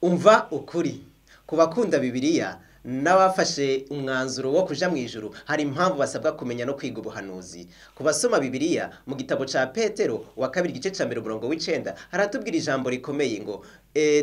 umva ukuri ku bakunda Bibiliya n'abafashe umwanzuro wo kuja mu ijuru hari impamvu basabwa kumenya no kwiga ubuhanuzi. Ku basoma Bibiliya mu gitabo ca Petero wa kabiri gice ca 19 haratubwira ijambo rikomeye ngo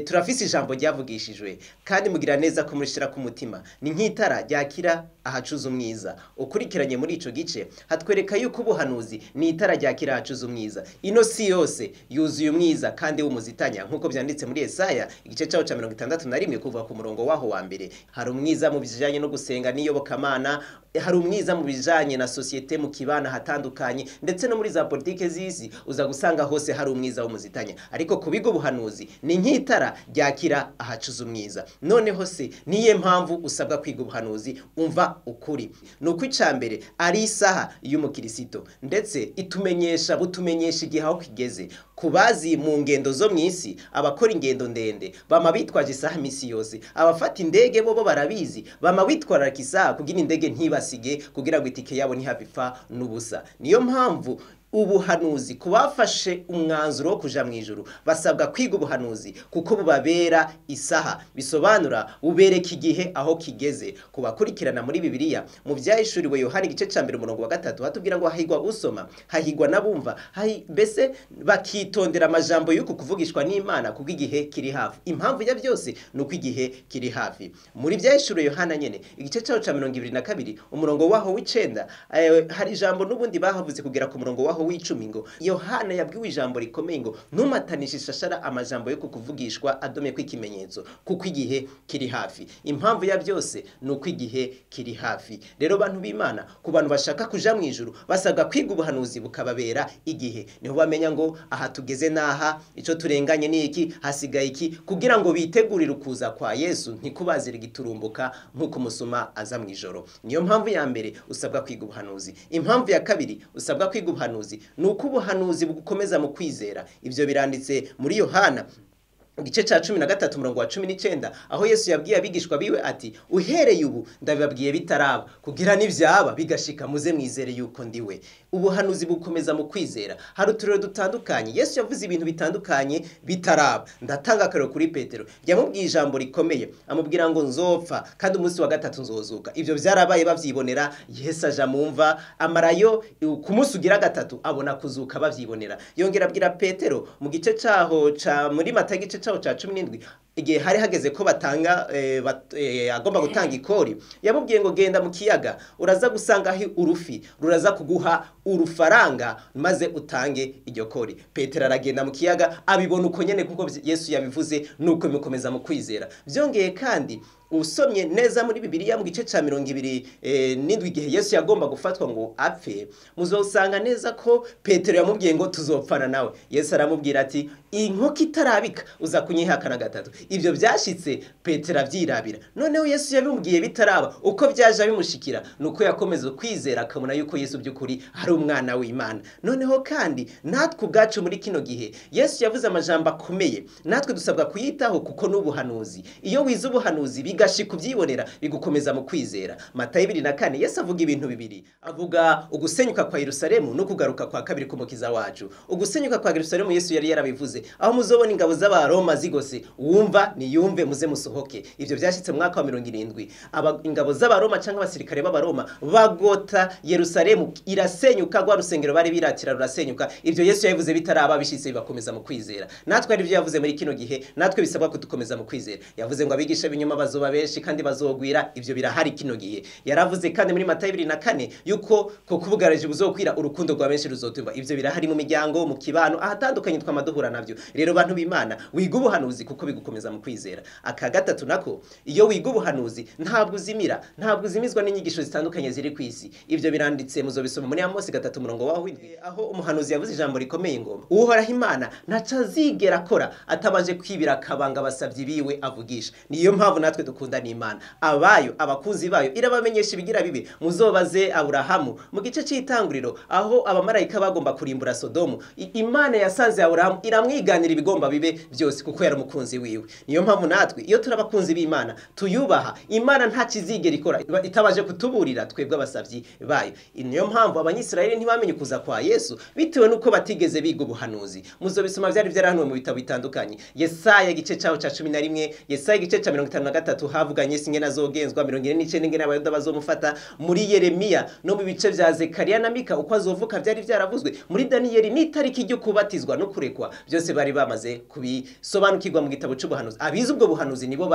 turafise ijambo ryavugishijwe kandi mugira neza ko murishira ku mutima ni nk'itara ryakira ahacuza umwiza. Ukurikiranye muri ico gice hatwereka yuko ubuhanuzi ni itara ryakira ahacuza umwiza. Ino si yose yuzuye umwiza kandi w'umuzitanya nkuko vyanditse muri Yesaya igice caho ca 61 kuva ku murongo waho wa mbere. Hari umwiza mu bijanye no gusenga n'iyobokamana, hari umwiza mu bijanye na societe mu kibana hatandukanye, ndetse no muri za politike z'isi uza gusanga hose hari umwiza w'umuzitanya. Ariko kubiga ubuhanuzi ni nk'itara ryakira ahacuza umwiza. Noneho se niye mpamvu usabwa kwiga ubuhanuzi? Umva ukuri nuko icambere ari isaha y'umukirisito, ndetse butumenyesha igihe aho kigeze. Kubazi mu ngendo zo mwisi, abakora ingendo ndende bama bitwaje isaha misi yose, abafata indege bo barabizi bama bitwararika isaha kugira indege ntibasige, kugira ngo itike yabo ntihabipfa n'ubusa. Niyo mpamvu ubuhanuzi kubafashe umwanzuro wo kuja mu ijuru basabwa kwiga ubuhanuzi kuko bubabera isaha, bisobanura bubereka igihe aho kigeze. Kubakurikirana muri Bibiliya mu vyahishuriwe Yohana igice ca 1:3 hatubwira ngo hahigwa usoma, hahigwa nabumva, mbese bakitondera amajambo y'uku kuvugishwa n'Imana kuko igihe kiri hafi. Impamvu ya byose nuko igihe kiri hafi. Muri vyahishuriwe Yohana nyene igice caho ca 22 umurongo waho w'9 hari ijambo n'ubundi bahavuze kugera ku murongo waho w'icumi ngo Yohana yabwiwe ijambo rikomeye ngo ntumatanishe ishashara amajambo yo kukuvugishwa adome kw'ikimenyetso kuko igihe kiri hafi. Impamvu ya byose nuko igihe kiri hafi. Rero bantu b'Imana, ku bantu bashaka kuja mu ijuru basabwa kwiga ubuhanuzi bukababera igihe. Niho bamenya ngo aha tugeze naha, ico turenganye ni iki, hasigaye iki, kugira ngo bitegurire ukuza kwa Yesu ntikubazira giturumbuka nkuko umusuma aza mu ijoro. Niyo mpamvu ya mbere usabwa kwiga ubuhanuzi. Impamvu ya kabiri usabwa kwiga ubuhanuzi nuko ubuhanuzi bugukomeza mu kwizera. Ivyo biranditse muri Yohana igice ca 13 umurongo wa 19 aho Yesu yabwiye abigishwa biwe ati uhereye ubu ndabibabwiye bitaraba kugira n'ivyaba bigashika muze mwizere yuko ndiwe. Ubuhanuzi bukomeza mu kwizera. Hari uturero dutandukanye Yesu yavuze ibintu bitandukanye bitaraba. Ndatanga akarero kuri Petero, yamubwiye ijambo rikomeye amubwira ngo nzopfa kandi umunsi wa gatatu nzozuka. Ivyo vyarabaye bavyibonera. Yesu aja mumva amarayo ku munsi ugira gatatu abona kuzuka bavyibonera. Yongera abwira Petero mu gice caho ca muri Matayo igice caho ca 17 igihe hari hageze ko batanga agomba gutanga ikori, yamubwiye ngo genda mu kiyaga uraza gusanga aho urufi ruraza kuguha urufaranga maze utange iryo kori. Petero aragenda mu kiyaga abibona uko nyene kuko Yesu yabivuze, nuko bimukomeza mu kwizera. Vyongeye kandi usomye neza muri Bibiliya mu gice ca 27 igihe Yesu yagomba gufatwa ngo apfe, muzosanga neza ko Petero yamubwiye ngo tuzopfana nawe. Yesu aramubwira ati inkoko itarabika uza kunyihakana gatatu. Ivyo vyashitse Petero avyirabira. Noneho Yesu yabimubwiye bitaraba, uko vyaje bimushikira nuko yakomeza kwizera akabona yuko Yesu by'ukuri ari umwana w'Imana. Noneho kandi natwe ubwacu muri kino gihe Yesu yavuze amajambo akomeye, natwe dusabwa kuyitaho kuko n'ubuhanuzi. Iyo wize ubuhanuzi bigashika uvyibonera bigukomeza mu kwizera. Matayo 2:4 Yesu avuga ibintu bibiri, avuga ugusenyuka kwa Yerusalemu no kugaruka kwa kabiri k'umukiza wacu. Ugusenyuka kwa Yerusalemu Yesu yari yarabivuze, aho muzobona ingabo z'Abaroma zigose, wumva niyumve muze musohoke. Ivyo vyashitse mu mwaka wa 70. Ingabo z'Abaroma canke abasirikare b'Abaroma bagota Yerusalemu, irasenyuka, rwa rusengero bari biratira rurasenyuka. Ivyo Yesu yavuze bitaraba bishitse bibakomeza mu kwizera. Natwe ari byo yavuze muri kino gihe, natwe bisabwa kudukomeza mu kwizera. Yavuze ngo abigisha b'inyuma bazoba benshi kandi bazogwira. Ivyo birahari kino gihe. Yaravuze kandi muri Matayo 2:4 yuko ko kubugaraje buzokwira urukundo rwa benshi ruzotumba. Ivyo birahari mu miryango, mu kibano, ahatandukanye twamaduhura navyo. Rero bantu b'Imana, wiga ubuhanuzi kuko bigukomeza mu kwizera. Aka gatatu nako, iyo wiga ubuhanuzi ntabwo uzimizwa n'inyigisho zitandukanye ziri kwisi. Ivyo biranditse muzobisoma muri Amosi 3 umurongo waho aho umuhanuzi yavuze ijambo rikomeye ngo uhoraho Imana ntacazigera akora atabaje kwibira akabanga abasavyi biwe avugisha. Niyo mpamvu natwe dukunda n'Imana, abayo abakunzi bayo irabamenyesha ibigira bibe. Muzobaze Aburahamu mu gice c'itanguriro aho abamarayika bagomba kurimbura Sodomu, Imana yasanze Aburahamu iramwiganira ibigomba bibe byose kuko yari umukunzi wiwe. niyo mpamvu natwe iyo turabakunzi b'Imana tuyubaha, Imana nta kizigera ikora itabaje kutuburira twebwe abasavyi bayo. Niyo mpamvu abanyisirayeli ntibamenye kuza kwa Yesu bitewe nuko batigeze biga ubuhanuzi. Muzobisoma vyari vyarahanuwe mu bitabo bitandukanye. Yesaya igice caho ca 11, Yesaya igice ca 53 havuganye Yesu ingene azogenzwa, 49 ingene abayuda bazomufata, muri Yeremiya no mu bice vya Zekariya na Mika uko azovuka vyari vyaravuzwe, muri Daniyeli n'itariki ryo kubatizwa no kurekwa byose bari bamaze kubisobanukirwa mu gitabo c'ubuhanuzi. Abize ubwo buhanuzi nibo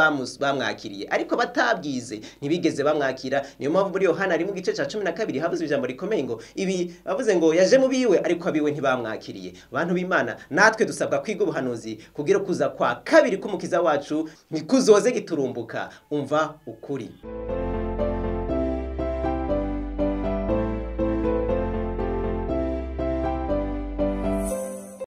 bamwakiriye, ariko batabwize ntibigeze bamwakira. Niyo mpamvu muri Yohana ari mu gice ca 12 havuze ijambo rikomeye ngo ibi bavuze ngo yaje mu biwe ariko abiwe ntibamwakiriye. Bantu b'Imana, natwe dusabwa kwiga ubuhanuzi kugira kuza kwa kabiri k'umukiza wacu ntikuzoze giturumbuka. Umva ukuri.